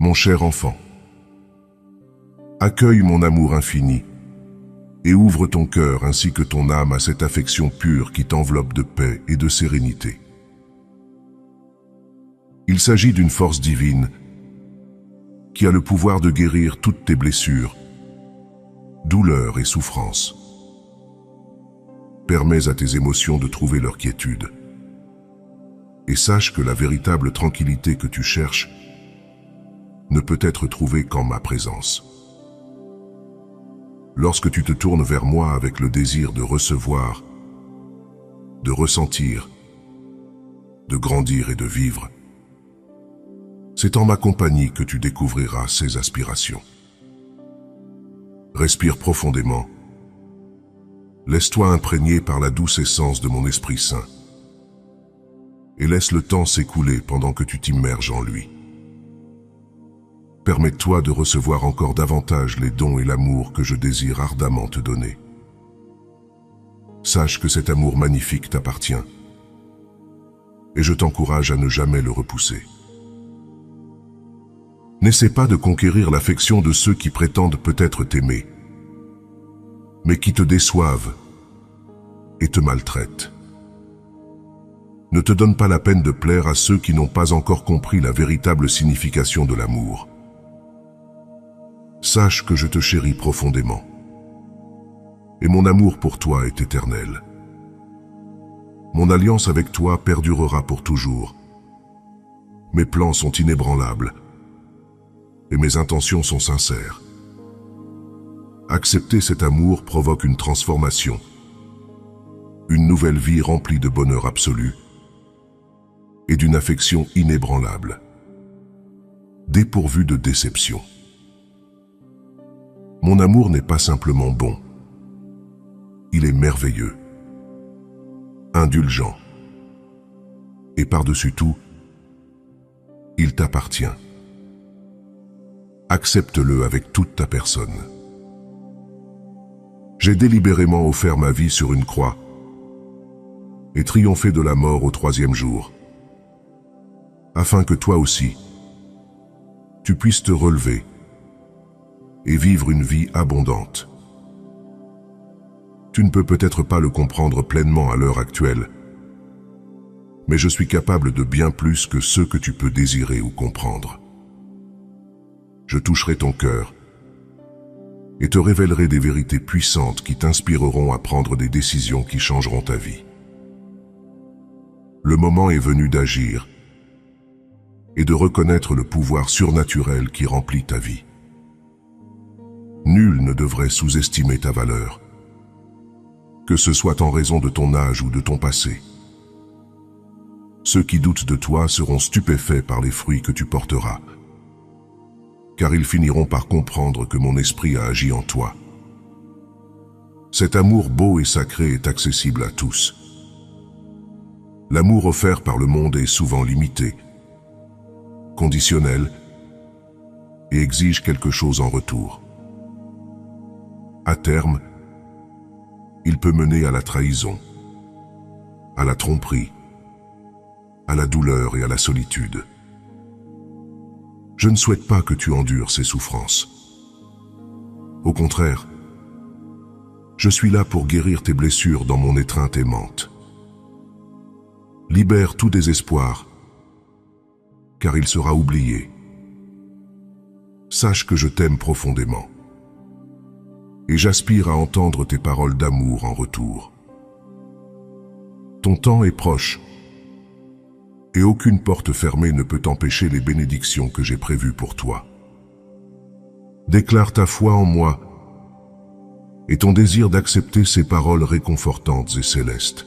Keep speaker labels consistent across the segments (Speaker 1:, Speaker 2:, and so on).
Speaker 1: Mon cher enfant, accueille mon amour infini et ouvre ton cœur ainsi que ton âme à cette affection pure qui t'enveloppe de paix et de sérénité. Il s'agit d'une force divine qui a le pouvoir de guérir toutes tes blessures, douleurs et souffrances. Permets à tes émotions de trouver leur quiétude. Et sache que la véritable tranquillité que tu cherches ne peut être trouvée qu'en ma présence. Lorsque tu te tournes vers moi avec le désir de recevoir, de ressentir, de grandir et de vivre, c'est en ma compagnie que tu découvriras ces aspirations. Respire profondément. Laisse-toi imprégner par la douce essence de mon Esprit Saint et laisse le temps s'écouler pendant que tu t'immerges en lui. Permets-toi de recevoir encore davantage les dons et l'amour que je désire ardemment te donner. Sache que cet amour magnifique t'appartient et je t'encourage à ne jamais le repousser. N'essaie pas de conquérir l'affection de ceux qui prétendent peut-être t'aimer, mais qui te déçoivent et te maltraitent. Ne te donne pas la peine de plaire à ceux qui n'ont pas encore compris la véritable signification de l'amour. Sache que je te chéris profondément, et mon amour pour toi est éternel. Mon alliance avec toi perdurera pour toujours. Mes plans sont inébranlables, et mes intentions sont sincères. Accepter cet amour provoque une transformation, une nouvelle vie remplie de bonheur absolu et d'une affection inébranlable, dépourvue de déception. Mon amour n'est pas simplement bon, il est merveilleux, indulgent, et par-dessus tout, il t'appartient. Accepte-le avec toute ta personne. J'ai délibérément offert ma vie sur une croix et triomphé de la mort au 3e jour, afin que toi aussi, tu puisses te relever et vivre une vie abondante. Tu ne peux peut-être pas le comprendre pleinement à l'heure actuelle, mais je suis capable de bien plus que ce que tu peux désirer ou comprendre. Je toucherai ton cœur et te révélerai des vérités puissantes qui t'inspireront à prendre des décisions qui changeront ta vie. Le moment est venu d'agir et de reconnaître le pouvoir surnaturel qui remplit ta vie. Nul ne devrait sous-estimer ta valeur, que ce soit en raison de ton âge ou de ton passé. Ceux qui doutent de toi seront stupéfaits par les fruits que tu porteras, car ils finiront par comprendre que mon esprit a agi en toi. Cet amour beau et sacré est accessible à tous. L'amour offert par le monde est souvent limité, conditionnel et exige quelque chose en retour. À terme, il peut mener à la trahison, à la tromperie, à la douleur et à la solitude. Je ne souhaite pas que tu endures ces souffrances. Au contraire, je suis là pour guérir tes blessures dans mon étreinte aimante. Libère tout désespoir, car il sera oublié. Sache que je t'aime profondément, et j'aspire à entendre tes paroles d'amour en retour. Ton temps est proche, et aucune porte fermée ne peut empêcher les bénédictions que j'ai prévues pour toi. Déclare ta foi en moi et ton désir d'accepter ces paroles réconfortantes et célestes.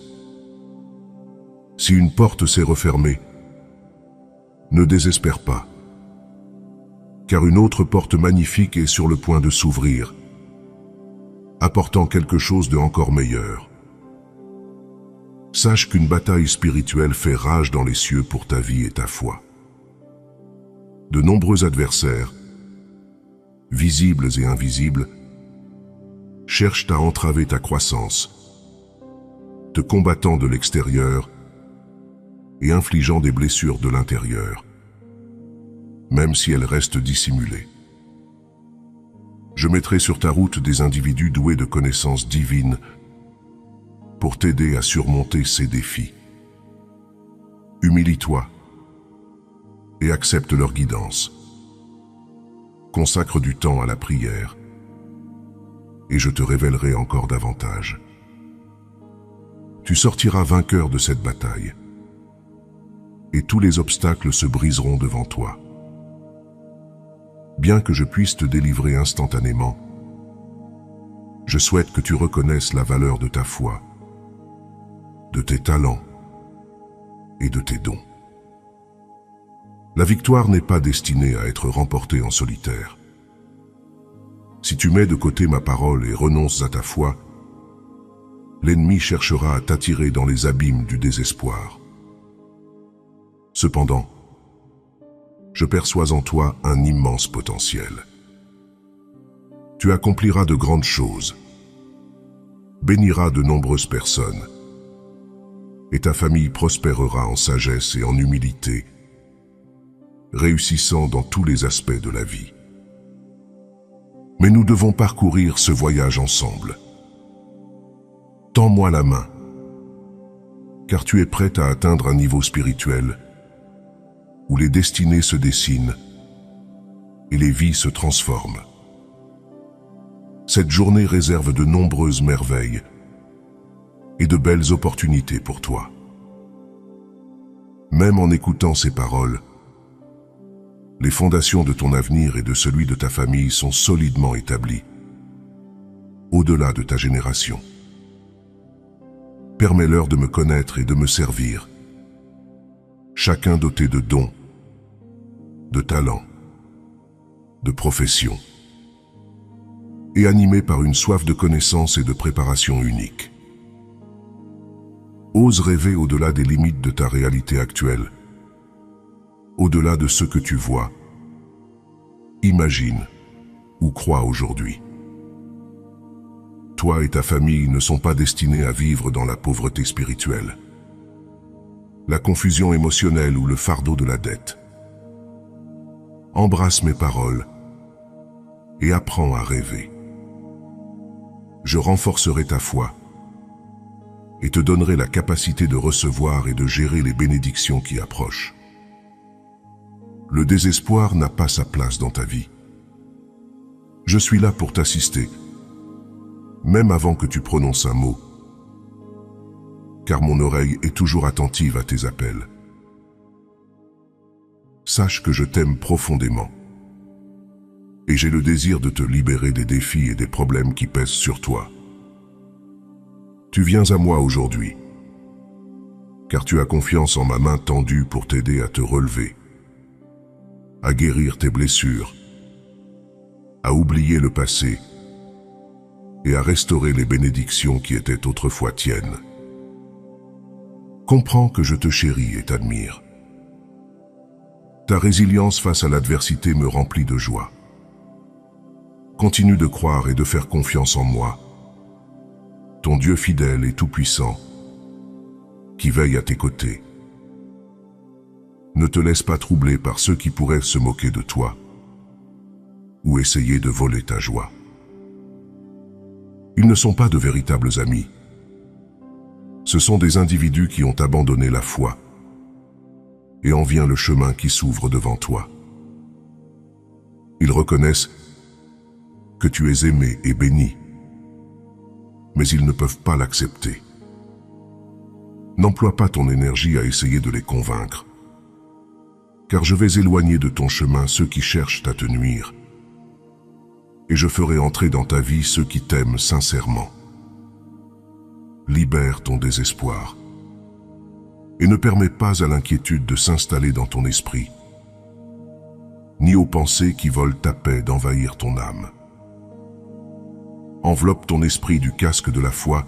Speaker 1: Si une porte s'est refermée, ne désespère pas, car une autre porte magnifique est sur le point de s'ouvrir, apportant quelque chose de encore meilleur. Sache qu'une bataille spirituelle fait rage dans les cieux pour ta vie et ta foi. De nombreux adversaires, visibles et invisibles, cherchent à entraver ta croissance, te combattant de l'extérieur et infligeant des blessures de l'intérieur. même si elles restent dissimulées. Je mettrai sur ta route des individus doués de connaissances divines pour t'aider à surmonter ces défis. Humilie-toi et accepte leur guidance. Consacre du temps à la prière et je te révélerai encore davantage. Tu sortiras vainqueur de cette bataille et tous les obstacles se briseront devant toi. Bien que je puisse te délivrer instantanément, je souhaite que tu reconnaisses la valeur de ta foi, de tes talents et de tes dons. La victoire n'est pas destinée à être remportée en solitaire. Si tu mets de côté ma parole et renonces à ta foi, l'ennemi cherchera à t'attirer dans les abîmes du désespoir. Cependant, je perçois en toi un immense potentiel. Tu accompliras de grandes choses, béniras de nombreuses personnes, et ta famille prospérera en sagesse et en humilité, réussissant dans tous les aspects de la vie. Mais nous devons parcourir ce voyage ensemble. Tends-moi la main, car tu es prête à atteindre un niveau spirituel où les destinées se dessinent et les vies se transforment. Cette journée réserve de nombreuses merveilles et de belles opportunités pour toi. Même en écoutant ces paroles, les fondations de ton avenir et de celui de ta famille sont solidement établies, au-delà de ta génération. Permets-leur de me connaître et de me servir, chacun doté de dons, de talents, de professions, et animé par une soif de connaissance et de préparation unique. Ose rêver au-delà des limites de ta réalité actuelle, au-delà de ce que tu vois, imagine ou crois aujourd'hui. Toi et ta famille ne sont pas destinés à vivre dans la pauvreté spirituelle, la confusion émotionnelle ou le fardeau de la dette. Embrasse mes paroles et apprends à rêver. Je renforcerai ta foi et te donnerai la capacité de recevoir et de gérer les bénédictions qui approchent. Le désespoir n'a pas sa place dans ta vie. Je suis là pour t'assister, même avant que tu prononces un mot, car mon oreille est toujours attentive à tes appels. Sache que je t'aime profondément, et j'ai le désir de te libérer des défis et des problèmes qui pèsent sur toi. Tu viens à moi aujourd'hui, car tu as confiance en ma main tendue pour t'aider à te relever, à guérir tes blessures, à oublier le passé et à restaurer les bénédictions qui étaient autrefois tiennes. Comprends que je te chéris et t'admire. Ta résilience face à l'adversité me remplit de joie. Continue de croire et de faire confiance en moi, ton Dieu fidèle et tout-puissant, qui veille à tes côtés. Ne te laisse pas troubler par ceux qui pourraient se moquer de toi ou essayer de voler ta joie. Ils ne sont pas de véritables amis. Ce sont des individus qui ont abandonné la foi et en vient le chemin qui s'ouvre devant toi. Ils reconnaissent que tu es aimé et béni, mais ils ne peuvent pas l'accepter. N'emploie pas ton énergie à essayer de les convaincre, car je vais éloigner de ton chemin ceux qui cherchent à te nuire, et je ferai entrer dans ta vie ceux qui t'aiment sincèrement. Libère ton désespoir, et ne permets pas à l'inquiétude de s'installer dans ton esprit, ni aux pensées qui volent ta paix d'envahir ton âme. Enveloppe ton esprit du casque de la foi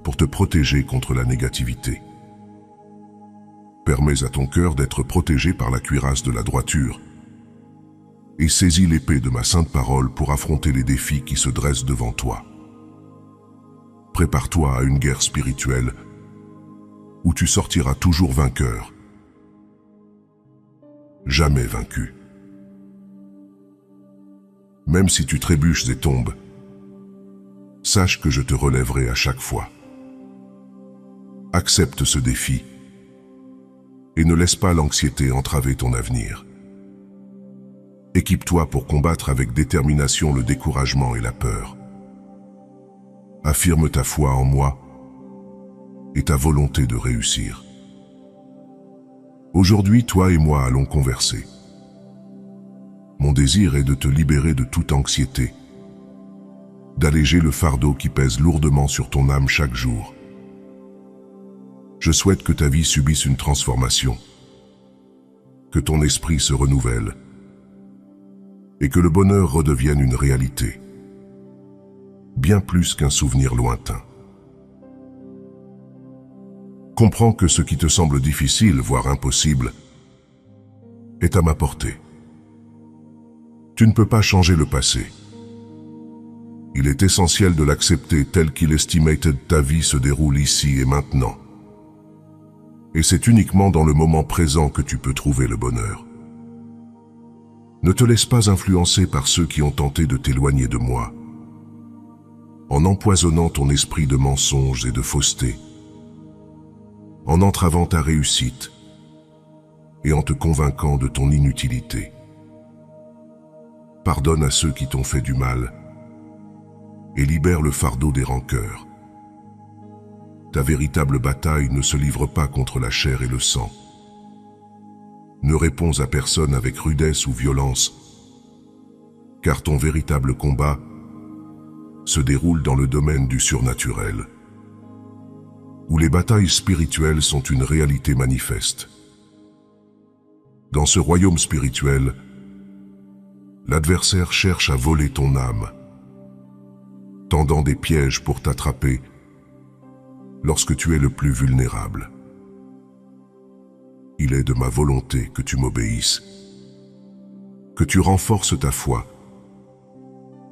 Speaker 1: pour te protéger contre la négativité. Permets à ton cœur d'être protégé par la cuirasse de la droiture et saisis l'épée de ma sainte parole pour affronter les défis qui se dressent devant toi. Prépare-toi à une guerre spirituelle où tu sortiras toujours vainqueur. jamais vaincu. Même si tu trébuches et tombes, sache que je te relèverai à chaque fois. Accepte ce défi et ne laisse pas l'anxiété entraver ton avenir. Équipe-toi pour combattre avec détermination le découragement et la peur. Affirme ta foi en moi et ta volonté de réussir. Aujourd'hui, toi et moi allons converser. Mon désir est de te libérer de toute anxiété, d'alléger le fardeau qui pèse lourdement sur ton âme chaque jour. Je souhaite que ta vie subisse une transformation, que ton esprit se renouvelle et que le bonheur redevienne une réalité, bien plus qu'un souvenir lointain. Comprends que ce qui te semble difficile, voire impossible, est à ma portée. Tu ne peux pas changer le passé. Il est essentiel de l'accepter tel qu'il estimated ta vie se déroule ici et maintenant. Et c'est uniquement dans le moment présent que tu peux trouver le bonheur. Ne te laisse pas influencer par ceux qui ont tenté de t'éloigner de moi, en empoisonnant ton esprit de mensonges et de fausseté, en entravant ta réussite et en te convainquant de ton inutilité. Pardonne à ceux qui t'ont fait du mal et libère le fardeau des rancœurs. Ta véritable bataille ne se livre pas contre la chair et le sang. Ne réponds à personne avec rudesse ou violence, car ton véritable combat se déroule dans le domaine du surnaturel, où les batailles spirituelles sont une réalité manifeste. Dans ce royaume spirituel, l'adversaire cherche à voler ton âme, tendant des pièges pour t'attraper lorsque tu es le plus vulnérable. Il est de ma volonté que tu m'obéisses, que tu renforces ta foi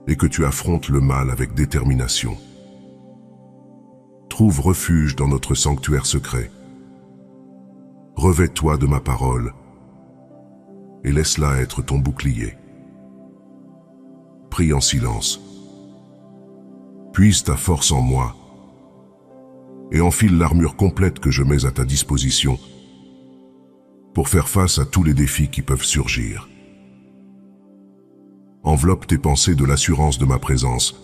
Speaker 1: et que tu affrontes le mal avec détermination. Trouve refuge dans notre sanctuaire secret. Revêt-toi de ma parole et laisse-la être ton bouclier. Prie en silence. Puise ta force en moi et enfile l'armure complète que je mets à ta disposition pour faire face à tous les défis qui peuvent surgir. Enveloppe tes pensées de l'assurance de ma présence,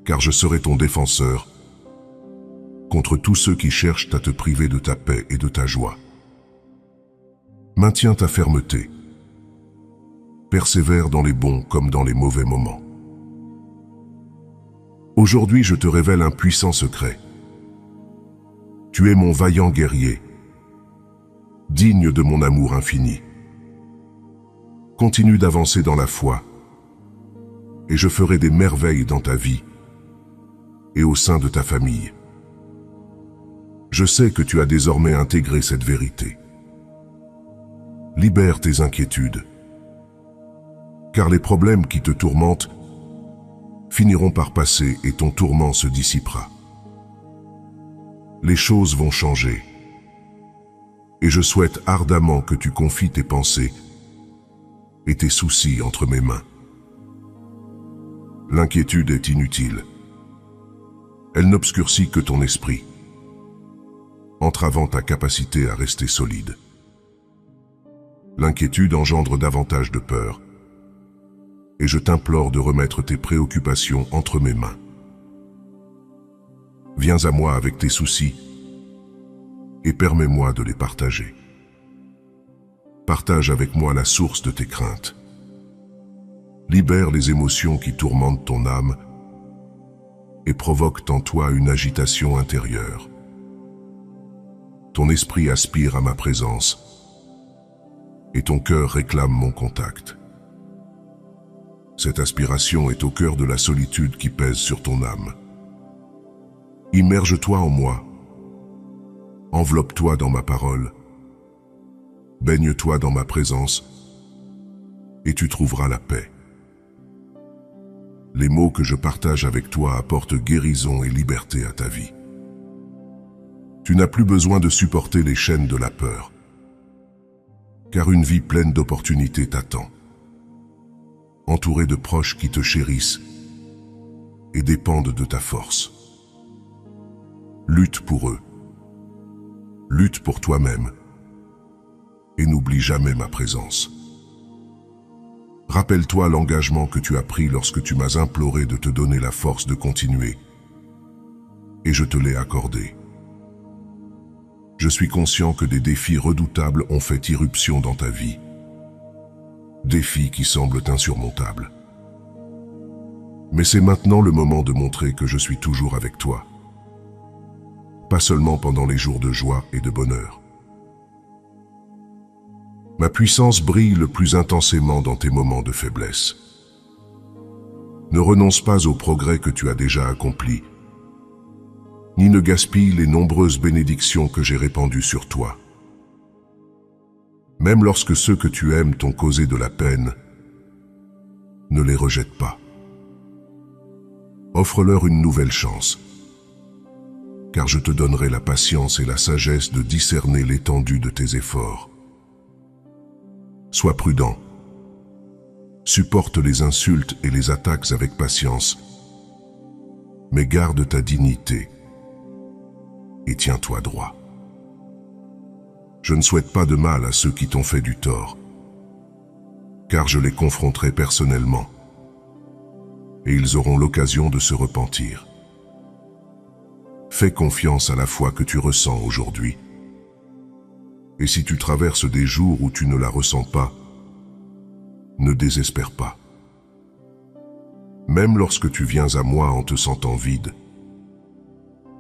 Speaker 1: car je serai ton défenseur contre tous ceux qui cherchent à te priver de ta paix et de ta joie. Maintiens ta fermeté. Persévère dans les bons comme dans les mauvais moments. Aujourd'hui, je te révèle un puissant secret. Tu es mon vaillant guerrier, digne de mon amour infini. Continue d'avancer dans la foi, et je ferai des merveilles dans ta vie et au sein de ta famille. Je sais que tu as désormais intégré cette vérité. Libère tes inquiétudes, car les problèmes qui te tourmentent finiront par passer et ton tourment se dissipera. Les choses vont changer, et je souhaite ardemment que tu confies tes pensées et tes soucis entre mes mains. L'inquiétude est inutile. Elle n'obscurcit que ton esprit, entravant ta capacité à rester solide. L'inquiétude engendre davantage de peur, et je t'implore de remettre tes préoccupations entre mes mains. Viens à moi avec tes soucis et permets-moi de les partager. Partage avec moi la source de tes craintes. Libère les émotions qui tourmentent ton âme et provoquent en toi une agitation intérieure. Ton esprit aspire à ma présence et ton cœur réclame mon contact. Cette aspiration est au cœur de la solitude qui pèse sur ton âme. Immerge-toi en moi, enveloppe-toi dans ma parole, baigne-toi dans ma présence, et tu trouveras la paix. Les mots que je partage avec toi apportent guérison et liberté à ta vie. Tu n'as plus besoin de supporter les chaînes de la peur. car une vie pleine d'opportunités t'attend, entourée de proches qui te chérissent et dépendent de ta force. Lutte pour eux, lutte pour toi-même, et n'oublie jamais ma présence. Rappelle-toi l'engagement que tu as pris lorsque tu m'as imploré de te donner la force de continuer, et je te l'ai accordé. Je suis conscient que des défis redoutables ont fait irruption dans ta vie, défis qui semblent insurmontables. Mais c'est maintenant le moment de montrer que je suis toujours avec toi, pas seulement pendant les jours de joie et de bonheur. Ma puissance brille le plus intensément dans tes moments de faiblesse. Ne renonce pas au progrès que tu as déjà accompli, ni ne gaspille les nombreuses bénédictions que j'ai répandues sur toi. Même lorsque ceux que tu aimes t'ont causé de la peine, ne les rejette pas. Offre-leur une nouvelle chance, car je te donnerai la patience et la sagesse de discerner l'étendue de tes efforts. Sois prudent. Supporte les insultes et les attaques avec patience, mais garde ta dignité et tiens-toi droit. Je ne souhaite pas de mal à ceux qui t'ont fait du tort, car je les confronterai personnellement, et ils auront l'occasion de se repentir. Fais confiance à la foi que tu ressens aujourd'hui. Et si tu traverses des jours où tu ne la ressens pas, ne désespère pas. Même lorsque tu viens à moi en te sentant vide,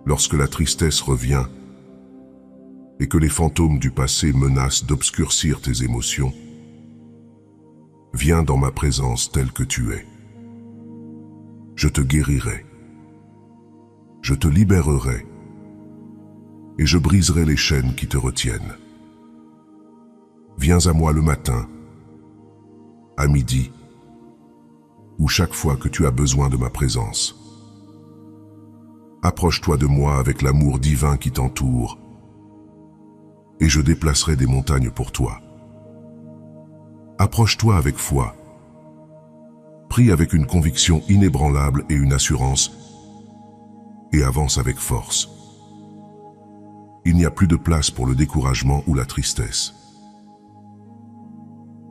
Speaker 1: lorsque la tristesse revient et que les fantômes du passé menacent d'obscurcir tes émotions, viens dans ma présence telle que tu es. Je te guérirai, je te libérerai et je briserai les chaînes qui te retiennent. Viens à moi le matin, à midi, ou chaque fois que tu as besoin de ma présence. Approche-toi de moi avec l'amour divin qui t'entoure, et je déplacerai des montagnes pour toi. Approche-toi avec foi, prie avec une conviction inébranlable et une assurance, et avance avec force. Il n'y a plus de place pour le découragement ou la tristesse.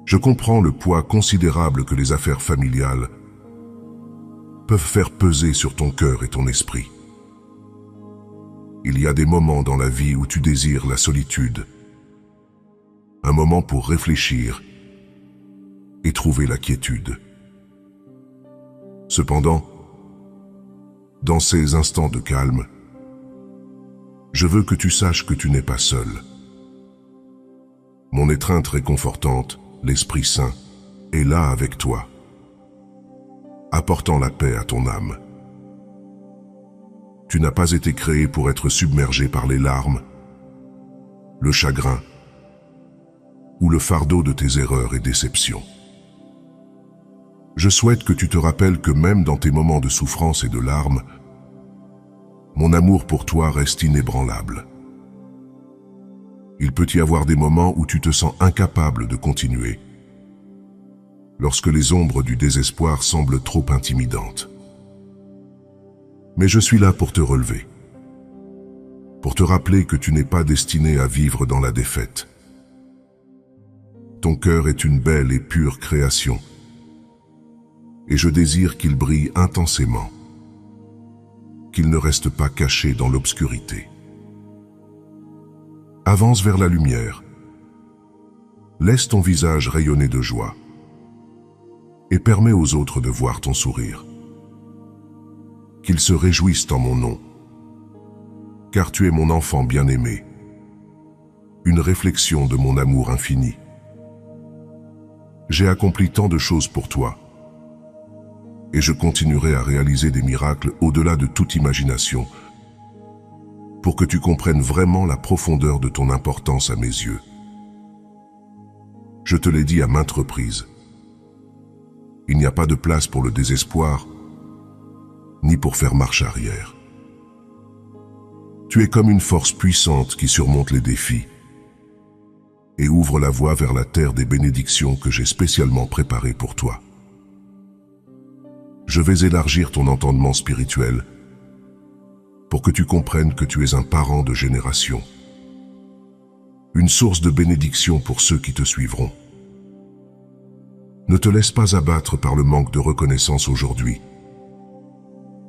Speaker 1: Je comprends le poids considérable que les affaires familiales peuvent faire peser sur ton cœur et ton esprit. Il y a des moments dans la vie où tu désires la solitude, un moment pour réfléchir et trouver la quiétude. Cependant, dans ces instants de calme, je veux que tu saches que tu n'es pas seul. Mon étreinte réconfortante, l'Esprit Saint, est là avec toi, apportant la paix à ton âme. Tu n'as pas été créé pour être submergé par les larmes, le chagrin ou le fardeau de tes erreurs et déceptions. Je souhaite que tu te rappelles que même dans tes moments de souffrance et de larmes, mon amour pour toi reste inébranlable. Il peut y avoir des moments où tu te sens incapable de continuer, lorsque les ombres du désespoir semblent trop intimidantes. Mais je suis là pour te relever, pour te rappeler que tu n'es pas destiné à vivre dans la défaite. Ton cœur est une belle et pure création, et je désire qu'il brille intensément, qu'il ne reste pas caché dans l'obscurité. Avance vers la lumière, laisse ton visage rayonner de joie, et permets aux autres de voir ton sourire. Qu'ils se réjouissent en mon nom, car tu es mon enfant bien-aimé, une réflexion de mon amour infini. J'ai accompli tant de choses pour toi, et je continuerai à réaliser des miracles au-delà de toute imagination, pour que tu comprennes vraiment la profondeur de ton importance à mes yeux. Je te l'ai dit à maintes reprises, il n'y a pas de place pour le désespoir, ni pour faire marche arrière. Tu es comme une force puissante qui surmonte les défis. et ouvre la voie vers la terre des bénédictions que j'ai spécialement préparée pour toi. Je vais élargir ton entendement spirituel pour que tu comprennes que tu es un parent de génération, une source de bénédiction pour ceux qui te suivront. Ne te laisse pas abattre par le manque de reconnaissance aujourd'hui,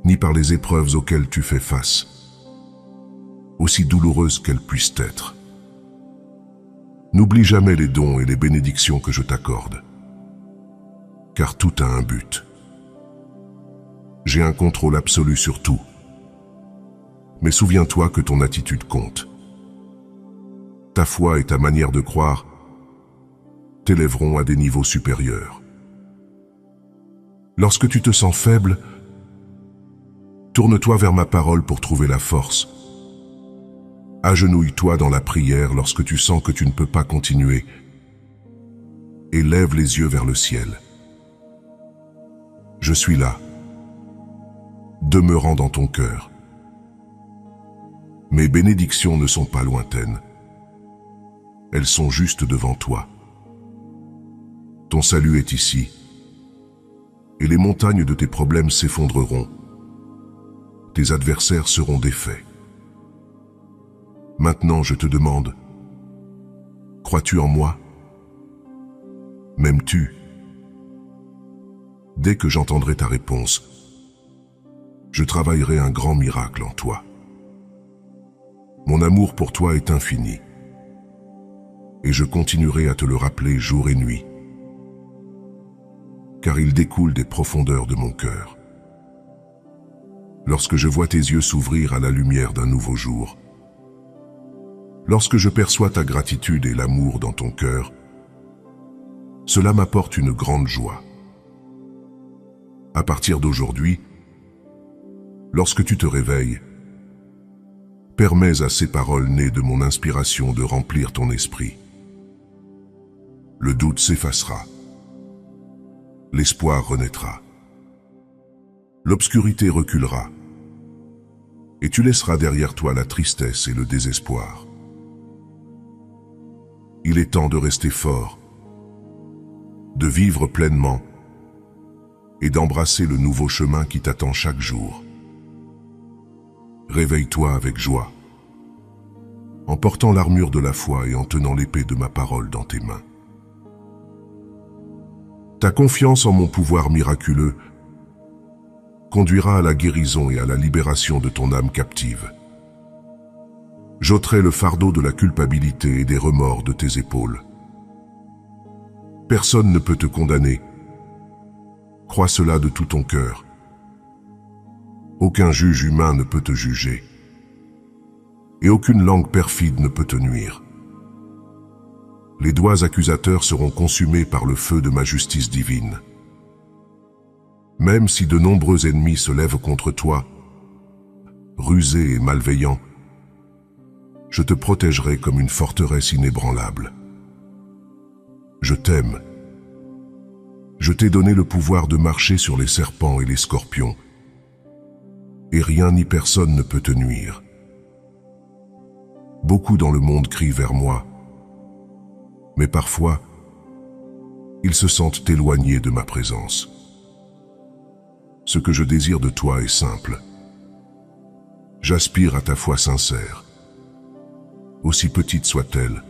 Speaker 1: ni par les épreuves auxquelles tu fais face, aussi douloureuses qu'elles puissent être. N'oublie jamais les dons et les bénédictions que je t'accorde, car tout a un but. J'ai un contrôle absolu sur tout, mais souviens-toi que ton attitude compte. Ta foi et ta manière de croire t'élèveront à des niveaux supérieurs. Lorsque tu te sens faible, tourne-toi vers ma parole pour trouver la force. Agenouille-toi dans la prière lorsque tu sens que tu ne peux pas continuer et lève les yeux vers le ciel. Je suis là, demeurant dans ton cœur. Mes bénédictions ne sont pas lointaines. Elles sont juste devant toi. Ton salut est ici, et les montagnes de tes problèmes s'effondreront. Tes adversaires seront défaits. Maintenant, je te demande, crois-tu en moi? M'aimes-tu? Dès que j'entendrai ta réponse, je travaillerai un grand miracle en toi. Mon amour pour toi est infini, et je continuerai à te le rappeler jour et nuit, car il découle des profondeurs de mon cœur. Lorsque je vois tes yeux s'ouvrir à la lumière d'un nouveau jour, lorsque je perçois ta gratitude et l'amour dans ton cœur, cela m'apporte une grande joie. À partir d'aujourd'hui, lorsque tu te réveilles, permets à ces paroles nées de mon inspiration de remplir ton esprit. Le doute s'effacera. L'espoir renaîtra. L'obscurité reculera. Et tu laisseras derrière toi la tristesse et le désespoir. Il est temps de rester fort, de vivre pleinement et d'embrasser le nouveau chemin qui t'attend chaque jour. Réveille-toi avec joie, en portant l'armure de la foi et en tenant l'épée de ma parole dans tes mains. Ta confiance en mon pouvoir miraculeux conduira à la guérison et à la libération de ton âme captive. J'ôterai le fardeau de la culpabilité et des remords de tes épaules. Personne ne peut te condamner. Crois cela de tout ton cœur. Aucun juge humain ne peut te juger. Et aucune langue perfide ne peut te nuire. Les doigts accusateurs seront consumés par le feu de ma justice divine. Même si de nombreux ennemis se lèvent contre toi, rusés et malveillants, je te protégerai comme une forteresse inébranlable. Je t'aime. Je t'ai donné le pouvoir de marcher sur les serpents et les scorpions, et rien ni personne ne peut te nuire. Beaucoup dans le monde crient vers moi, mais parfois, ils se sentent éloignés de ma présence. Ce que je désire de toi est simple. J'aspire à ta foi sincère, aussi petite soit-elle,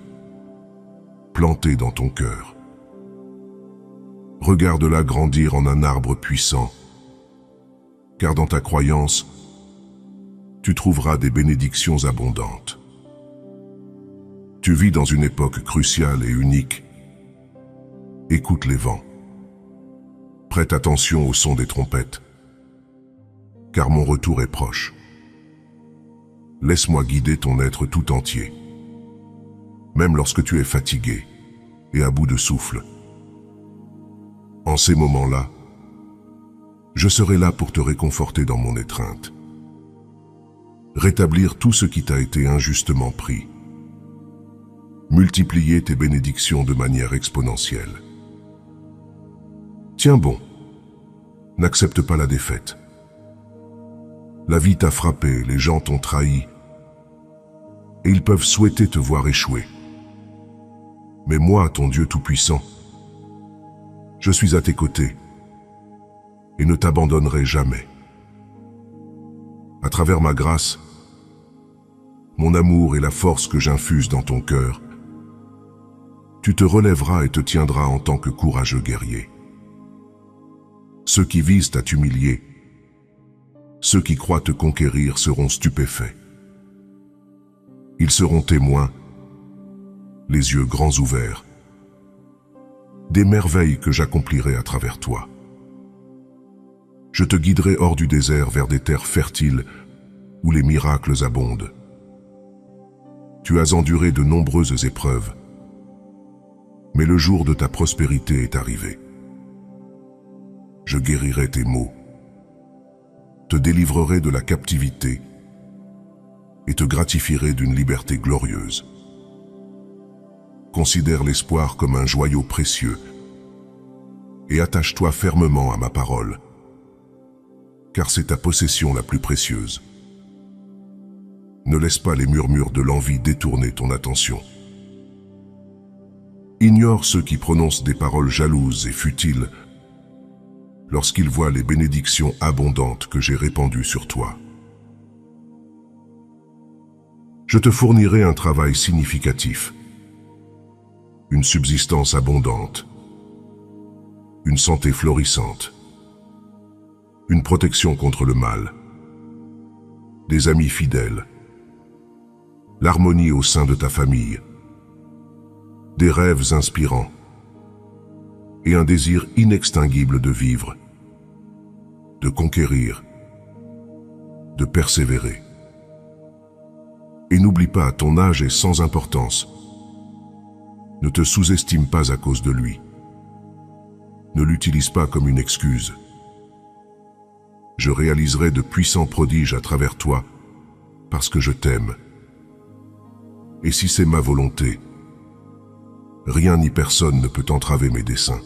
Speaker 1: plantée dans ton cœur. Regarde-la grandir en un arbre puissant, car dans ta croyance, tu trouveras des bénédictions abondantes. Tu vis dans une époque cruciale et unique. Écoute les vents. Prête attention au son des trompettes, car mon retour est proche. Laisse-moi guider ton être tout entier, même lorsque tu es fatigué et à bout de souffle. En ces moments-là, je serai là pour te réconforter dans mon étreinte, rétablir tout ce qui t'a été injustement pris, multiplier tes bénédictions de manière exponentielle. Tiens bon, n'accepte pas la défaite. La vie t'a frappé, les gens t'ont trahi, et ils peuvent souhaiter te voir échouer. Mais moi, ton Dieu Tout-Puissant, je suis à tes côtés et ne t'abandonnerai jamais. À travers ma grâce, mon amour et la force que j'infuse dans ton cœur, tu te relèveras et te tiendras en tant que courageux guerrier. Ceux qui visent à t'humilier, ceux qui croient te conquérir seront stupéfaits. Ils seront témoins, les yeux grands ouverts, des merveilles que j'accomplirai à travers toi. Je te guiderai hors du désert vers des terres fertiles où les miracles abondent. Tu as enduré de nombreuses épreuves, mais le jour de ta prospérité est arrivé. Je guérirai tes maux, te délivrerai de la captivité et te gratifierai d'une liberté glorieuse. Considère l'espoir comme un joyau précieux et attache-toi fermement à ma parole, car c'est ta possession la plus précieuse. Ne laisse pas les murmures de l'envie détourner ton attention. Ignore ceux qui prononcent des paroles jalouses et futiles lorsqu'ils voient les bénédictions abondantes que j'ai répandues sur toi. Je te fournirai un travail significatif, une subsistance abondante, une santé florissante, une protection contre le mal, des amis fidèles, l'harmonie au sein de ta famille, des rêves inspirants et un désir inextinguible de vivre, de conquérir, de persévérer. Et n'oublie pas, ton âge est sans importance. Ne te sous-estime pas à cause de lui. Ne l'utilise pas comme une excuse. Je réaliserai de puissants prodiges à travers toi parce que je t'aime. Et si c'est ma volonté, rien ni personne ne peut entraver mes desseins.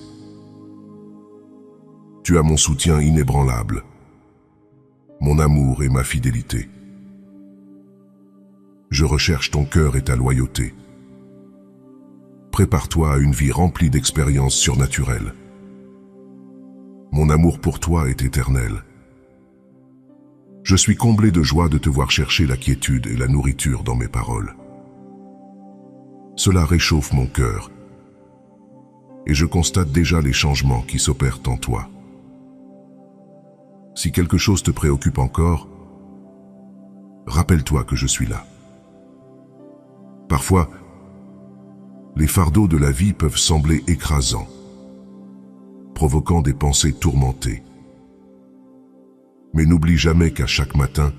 Speaker 1: Tu as mon soutien inébranlable, mon amour et ma fidélité. Je recherche ton cœur et ta loyauté. Prépare-toi à une vie remplie d'expériences surnaturelles. Mon amour pour toi est éternel. Je suis comblé de joie de te voir chercher la quiétude et la nourriture dans mes paroles. Cela réchauffe mon cœur et je constate déjà les changements qui s'opèrent en toi. Si quelque chose te préoccupe encore, rappelle-toi que je suis là. Parfois, les fardeaux de la vie peuvent sembler écrasants, provoquant des pensées tourmentées. Mais n'oublie jamais qu'à chaque matin,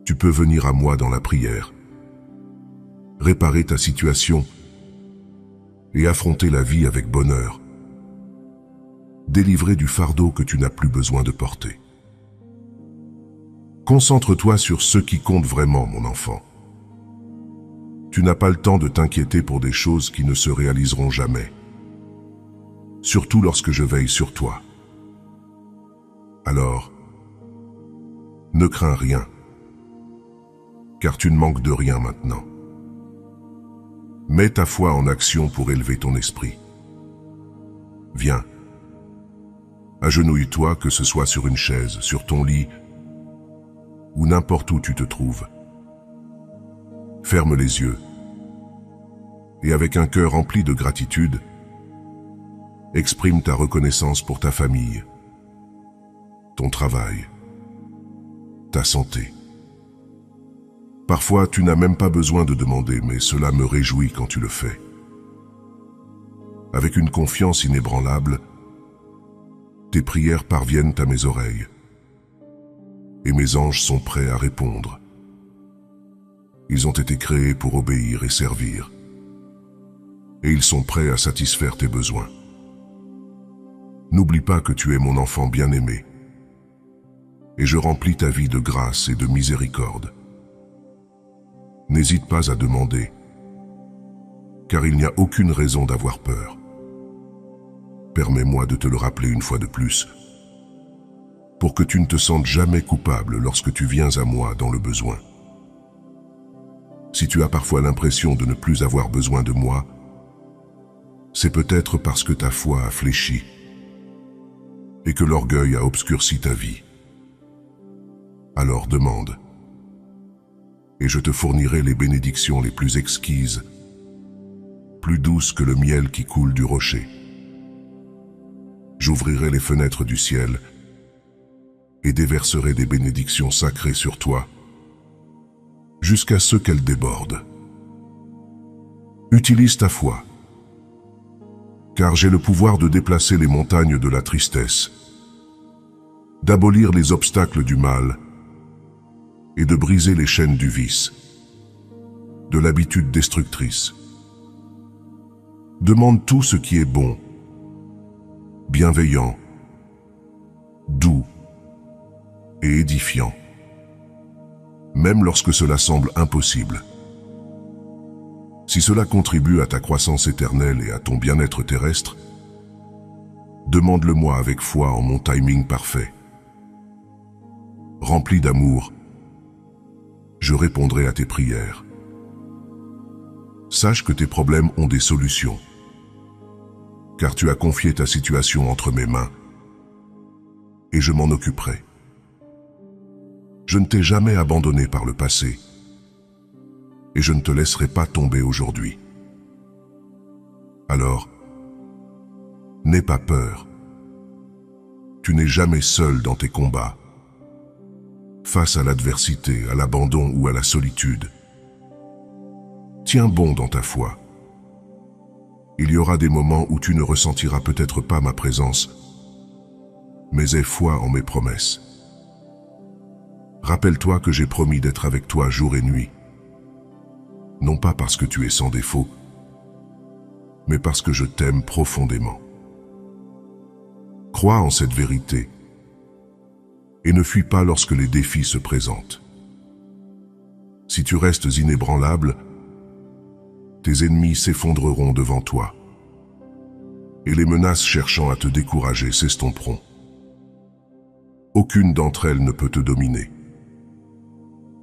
Speaker 1: tu peux venir à moi dans la prière, réparer ta situation et affronter la vie avec bonheur, délivrer du fardeau que tu n'as plus besoin de porter. Concentre-toi sur ce qui compte vraiment, mon enfant. Tu n'as pas le temps de t'inquiéter pour des choses qui ne se réaliseront jamais, surtout lorsque je veille sur toi. Alors, ne crains rien, car tu ne manques de rien maintenant. Mets ta foi en action pour élever ton esprit. Viens, agenouille-toi, que ce soit sur une chaise, sur ton lit, ou n'importe où tu te trouves. Ferme les yeux et avec un cœur rempli de gratitude, exprime ta reconnaissance pour ta famille, ton travail, ta santé. Parfois, tu n'as même pas besoin de demander, mais cela me réjouit quand tu le fais. Avec une confiance inébranlable, tes prières parviennent à mes oreilles et mes anges sont prêts à répondre. Ils ont été créés pour obéir et servir, et ils sont prêts à satisfaire tes besoins. N'oublie pas que tu es mon enfant bien-aimé, et je remplis ta vie de grâce et de miséricorde. N'hésite pas à demander, car il n'y a aucune raison d'avoir peur. Permets-moi de te le rappeler une fois de plus, pour que tu ne te sentes jamais coupable lorsque tu viens à moi dans le besoin. Si tu as parfois l'impression de ne plus avoir besoin de moi, c'est peut-être parce que ta foi a fléchi et que l'orgueil a obscurci ta vie. Alors demande, et je te fournirai les bénédictions les plus exquises, plus douces que le miel qui coule du rocher. J'ouvrirai les fenêtres du ciel et déverserai des bénédictions sacrées sur toi, jusqu'à ce qu'elles débordent. Utilise ta foi, car j'ai le pouvoir de déplacer les montagnes de la tristesse, d'abolir les obstacles du mal et de briser les chaînes du vice, de l'habitude destructrice. Demande tout ce qui est bon, bienveillant, doux et édifiant, même lorsque cela semble impossible. Si cela contribue à ta croissance éternelle et à ton bien-être terrestre, demande-le-moi avec foi en mon timing parfait. Rempli d'amour, je répondrai à tes prières. Sache que tes problèmes ont des solutions, car tu as confié ta situation entre mes mains, et je m'en occuperai. Je ne t'ai jamais abandonné par le passé, et je ne te laisserai pas tomber aujourd'hui. Alors, n'aie pas peur. Tu n'es jamais seul dans tes combats. Face à l'adversité, à l'abandon ou à la solitude, tiens bon dans ta foi. Il y aura des moments où tu ne ressentiras peut-être pas ma présence, mais aie foi en mes promesses. Rappelle-toi que j'ai promis d'être avec toi jour et nuit, non pas parce que tu es sans défaut, mais parce que je t'aime profondément. Crois en cette vérité et ne fuis pas lorsque les défis se présentent. Si tu restes inébranlable, tes ennemis s'effondreront devant toi et les menaces cherchant à te décourager s'estomperont. Aucune d'entre elles ne peut te dominer.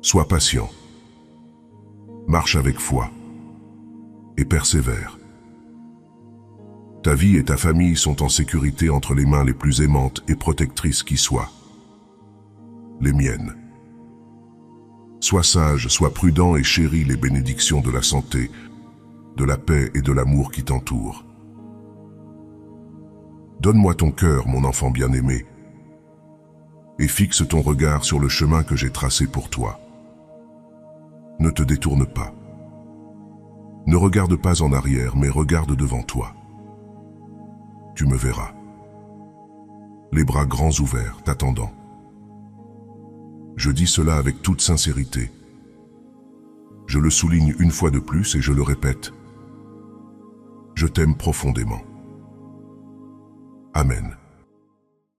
Speaker 1: Sois patient, marche avec foi et persévère. Ta vie et ta famille sont en sécurité entre les mains les plus aimantes et protectrices qui soient, les miennes. Sois sage, sois prudent et chéris les bénédictions de la santé, de la paix et de l'amour qui t'entourent. Donne-moi ton cœur, mon enfant bien-aimé, et fixe ton regard sur le chemin que j'ai tracé pour toi. Ne te détourne pas. Ne regarde pas en arrière, mais regarde devant toi. Tu me verras, les bras grands ouverts, t'attendant. Je dis cela avec toute sincérité. Je le souligne une fois de plus et je le répète. Je t'aime profondément. Amen.